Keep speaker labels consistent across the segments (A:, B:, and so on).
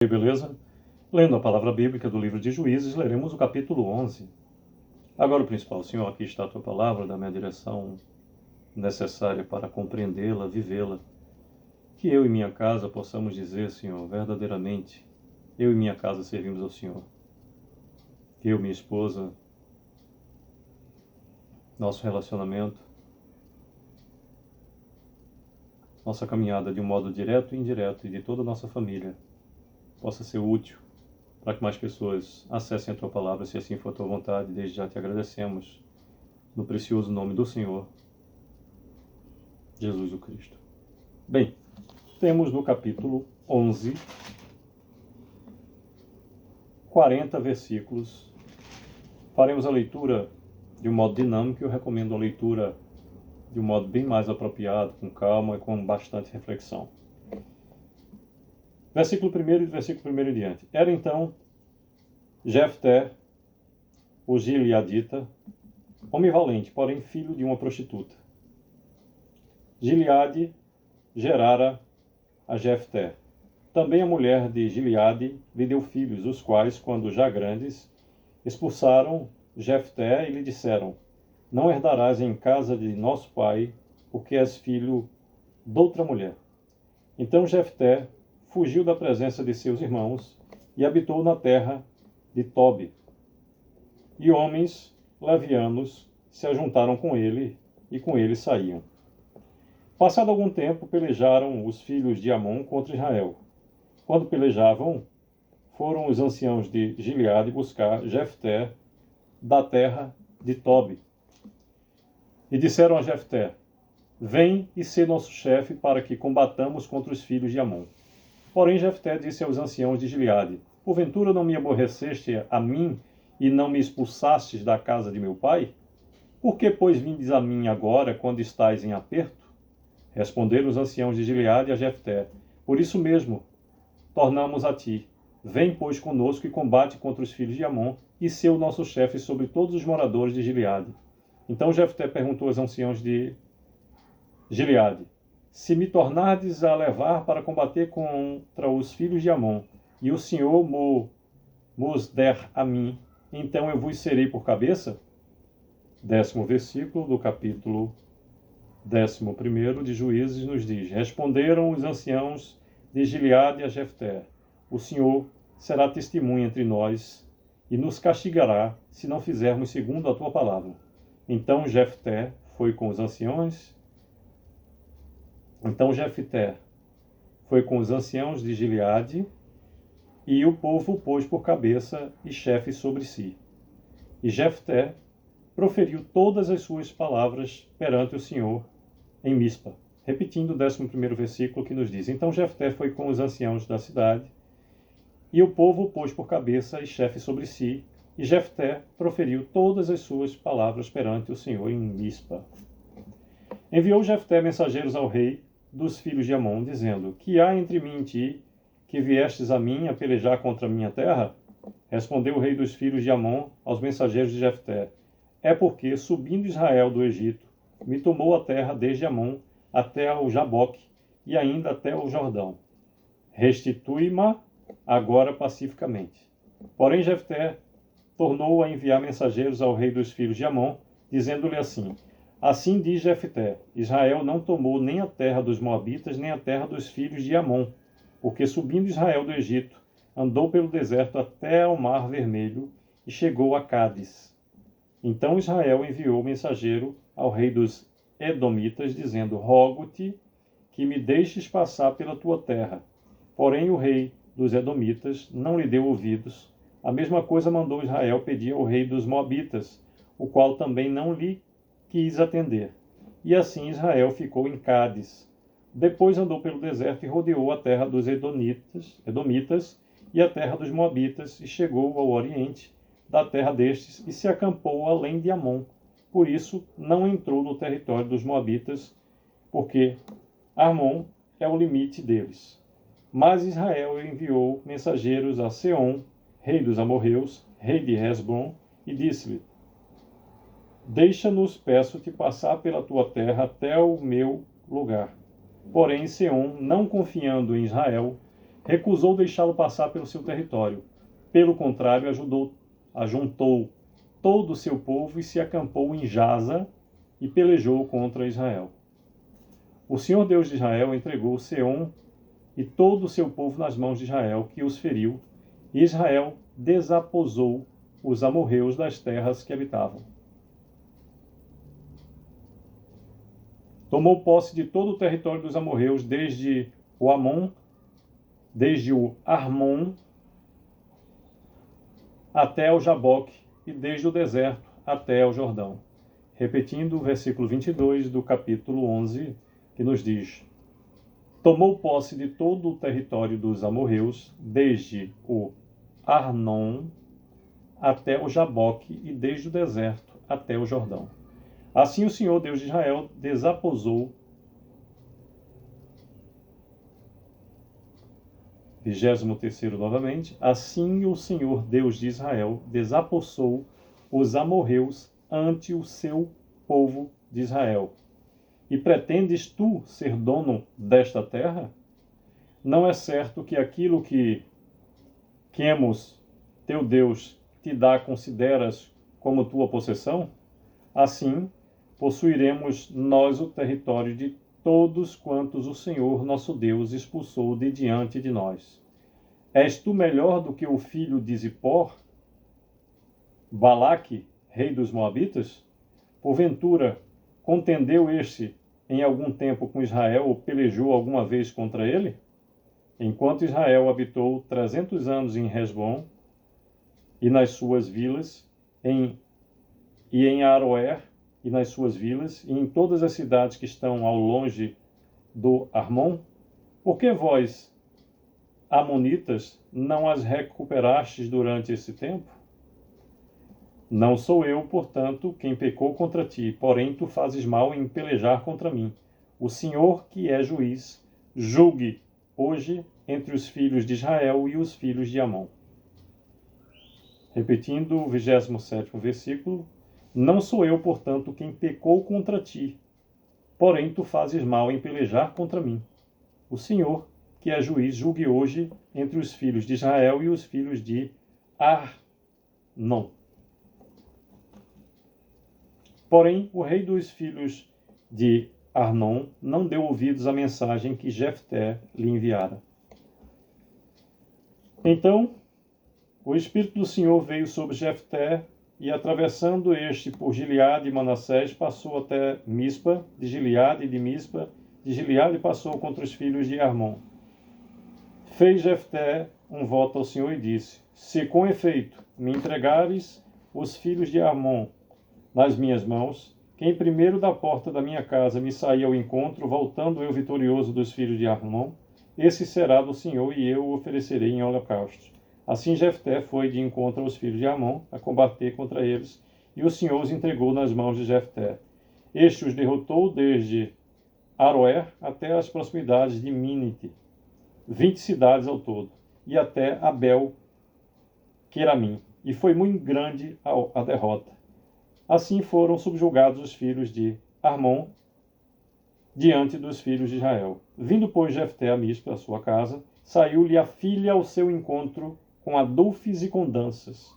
A: Beleza? Lendo a palavra bíblica do livro de Juízes, leremos o capítulo 11. Agora, o principal, Senhor, aqui está a tua palavra, dá-me a direção necessária para compreendê-la, vivê-la. Que eu e minha casa possamos dizer, Senhor, verdadeiramente, eu e minha casa servimos ao Senhor. Que eu e minha esposa, nosso relacionamento, nossa caminhada de um modo direto e indireto e de toda a nossa família possa ser útil para que mais pessoas acessem a Tua Palavra, se assim for a Tua vontade. Desde já te agradecemos, no precioso nome do Senhor, Jesus o Cristo. Bem, temos no capítulo 11, 40 versículos. Faremos a leitura de um modo dinâmico e eu recomendo a leitura de um modo bem mais apropriado, com calma e com bastante reflexão. Versículo 1 e versículo 1 em diante. Era então Jefté, o Gileadita, homem valente, porém filho de uma prostituta. Gileade gerara a Jefté. Também a mulher de Gileade lhe deu filhos, os quais, quando já grandes, expulsaram Jefté e lhe disseram: não herdarás em casa de nosso pai, porque és filho de outra mulher. Então Jefté fugiu da presença de seus irmãos e habitou na terra de Tobi. E homens levianos se ajuntaram com ele e com ele saíam. Passado algum tempo, pelejaram os filhos de Amon contra Israel. Quando pelejavam, foram os anciãos de Gileade buscar Jefté da terra de Tobi. E disseram a Jefté: vem e sê nosso chefe para que combatamos contra os filhos de Amon. Porém Jefté disse aos anciãos de Gileade: porventura não me aborreceste a mim e não me expulsastes da casa de meu pai? Por que, pois, vindes a mim agora, quando estais em aperto? Responderam os anciãos de Gileade a Jefté: por isso mesmo tornamos a ti. Vem, pois, conosco e combate contra os filhos de Amon, e sê o nosso chefe sobre todos os moradores de Gileade. Então Jefté perguntou aos anciãos de Gileade: se me tornardes a levar para combater contra os filhos de Amon, e o Senhor mos der a mim, então eu vos serei por cabeça? 10º versículo do capítulo 11º de Juízes nos diz: responderam os anciãos de Gileade a Jefté: o Senhor será testemunha entre nós e nos castigará se não fizermos segundo a tua palavra. Então Jefté foi com os anciãos de Gileade, e o povo o pôs por cabeça e chefe sobre si. E Jefté proferiu todas as suas palavras perante o Senhor em Mispa. Repetindo o 11º versículo que nos diz: então Jefté foi com os anciãos da cidade, e o povo o pôs por cabeça e chefe sobre si, e Jefté proferiu todas as suas palavras perante o Senhor em Mispa. Enviou Jefté mensageiros ao rei dos filhos de Amon, dizendo: que há entre mim e ti, que viestes a mim a pelejar contra a minha terra? Respondeu o rei dos filhos de Amon aos mensageiros de Jefté: é porque, subindo Israel do Egito, me tomou a terra desde Amon até ao Jaboque e ainda até o Jordão. Restitui-ma agora pacificamente. Porém Jefté tornou a enviar mensageiros ao rei dos filhos de Amon, dizendo-lhe assim: assim diz Jefté: Israel não tomou nem a terra dos Moabitas, nem a terra dos filhos de Amon, porque subindo Israel do Egito, andou pelo deserto até ao Mar Vermelho e chegou a Cádiz. Então Israel enviou mensageiro ao rei dos Edomitas, dizendo: rogo-te que me deixes passar pela tua terra. Porém o rei dos Edomitas não lhe deu ouvidos. A mesma coisa mandou Israel pedir ao rei dos Moabitas, o qual também não lhe quis atender. E assim Israel ficou em Cádiz. Depois andou pelo deserto e rodeou a terra dos Edomitas e a terra dos Moabitas, e chegou ao oriente da terra destes e se acampou além de Amon. Por isso não entrou no território dos Moabitas, porque Amon é o limite deles. Mas Israel enviou mensageiros a Seom, rei dos amorreus, rei de Hesbom, e disse-lhe: deixa-nos, peço-te, passar pela tua terra até o meu lugar. Porém Seom, não confiando em Israel, recusou deixá-lo passar pelo seu território. Pelo contrário, ajuntou todo o seu povo e se acampou em Jaza e pelejou contra Israel. O Senhor Deus de Israel entregou Seom e todo o seu povo nas mãos de Israel, que os feriu, e Israel desaposou os amorreus das terras que habitavam. Tomou posse de todo o território dos amorreus, desde o Armon até o Jaboque, e desde o deserto até o Jordão. Repetindo o versículo 22 do capítulo 11, que nos diz: tomou posse de todo o território dos amorreus, desde o Arnon até o Jaboque, e desde o deserto até o Jordão. Assim o Senhor Deus de Israel desaposou 23º novamente. Assim o Senhor Deus de Israel desapossou os amorreus ante o seu povo de Israel. E pretendes tu ser dono desta terra? Não é certo que aquilo que Quemos, teu Deus, te dá, consideras como tua possessão? Assim, possuiremos nós o território de todos quantos o Senhor nosso Deus expulsou de diante de nós. És tu melhor do que o filho de Zippor, Balaque, rei dos Moabitas? Porventura, contendeu este em algum tempo com Israel ou pelejou alguma vez contra ele? Enquanto Israel habitou 300 anos em Hesbom e nas suas vilas, em Aroer e nas suas vilas, e em todas as cidades que estão ao longe do Armon, por que vós, amonitas, não as recuperastes durante esse tempo? Não sou eu, portanto, quem pecou contra ti, porém tu fazes mal em pelejar contra mim. O Senhor, que é juiz, julgue hoje entre os filhos de Israel e os filhos de Amon. Repetindo o 27º versículo: não sou eu, portanto, quem pecou contra ti, porém tu fazes mal em pelejar contra mim. O Senhor, que é juiz, julgue hoje entre os filhos de Israel e os filhos de Arnon. Porém, o rei dos filhos de Arnon não deu ouvidos à mensagem que Jefté lhe enviara. Então, o Espírito do Senhor veio sobre Jefté, e atravessando este por Gileade e Manassés, passou até Mispa, de Gileade, e de Mispa, de Gileade passou contra os filhos de Armon. Fez Jefté um voto ao Senhor e disse: se com efeito me entregares os filhos de Armon nas minhas mãos, quem primeiro da porta da minha casa me sair ao encontro, voltando eu vitorioso dos filhos de Armon, esse será do Senhor, e eu o oferecerei em holocausto. Assim Jefté foi de encontro aos filhos de Amon, a combater contra eles, e o Senhor os entregou nas mãos de Jefté. Este os derrotou desde Aroer até as proximidades de Minite, 20 cidades ao todo, e até Abel-Queramim, e foi muito grande a derrota. Assim foram subjugados os filhos de Armon diante dos filhos de Israel. Vindo, pois, Jefté a Mispa, a sua casa, saiu-lhe a filha ao seu encontro com adufes e com danças.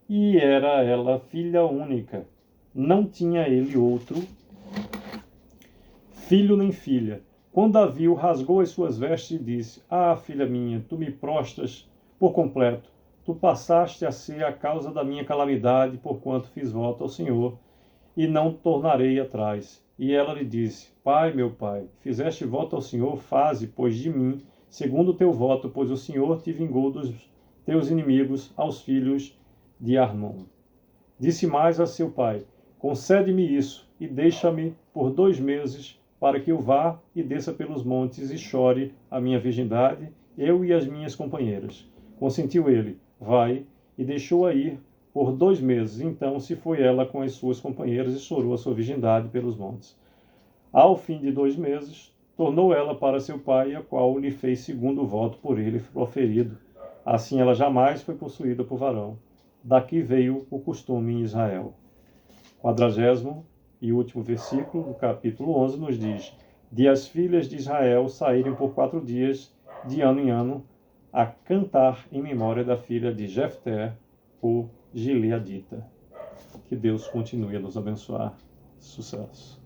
A: E era ela filha única. Não tinha ele outro filho nem filha. Quando a viu, rasgou as suas vestes e disse: ah, filha minha, tu me prostras por completo. Tu passaste a ser a causa da minha calamidade, porquanto fiz voto ao Senhor, e não tornarei atrás. E ela lhe disse: pai, meu pai, fizeste voto ao Senhor, faze, pois, de mim, segundo o teu voto, pois o Senhor te vingou dos teus inimigos, aos filhos de Armon. Disse mais a seu pai: concede-me isso, e deixa-me por 2 meses, para que eu vá e desça pelos montes e chore a minha virgindade, eu e as minhas companheiras. Consentiu ele: vai, e deixou-a ir por 2 meses. Então se foi ela com as suas companheiras e chorou a sua virgindade pelos montes. Ao fim de 2 meses, tornou ela para seu pai, a qual lhe fez segundo o voto por ele proferido. Assim ela jamais foi possuída por varão. Daqui veio o costume em Israel. 40º e último versículo do capítulo 11 nos diz: de as filhas de Israel saírem por 4 dias, de ano em ano, a cantar em memória da filha de Jefté, o Gileadita. Que Deus continue a nos abençoar. Sucesso.